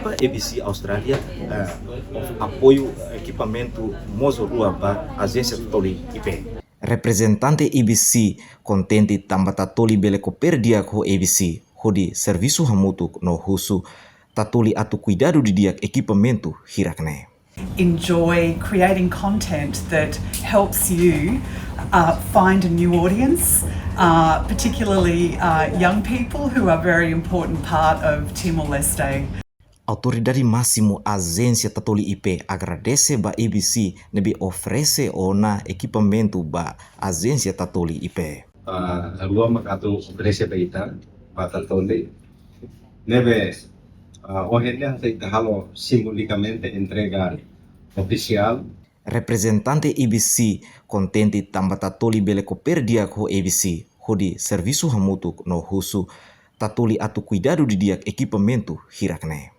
para ABC Austrália apoio equipamento Mozo Rua para a agência Toli IP. Representante ABC contente tambah tatoli bele perdia ho ABC, hodi serviço hamutu no husu tatoli atu cuidado de diak equipamento hirakne. Enjoy creating content that helps you find a new audience, particularly young people who are a very important part of Timor-Leste. Autoridade máximo agência Tatoli IP agradece ba ABC nebe oferece ona equipamento ba agência Tatoli IP. Alua makato oferece beita ba Tatoli nebe ohenya aceita halo simbolicamente entregar oficial. Representante ABC contente tambah Tatoli bele perdia ho ABC, hodi serviço hamutu no husu Tatoli atu cuidado de diak equipamento hirakne.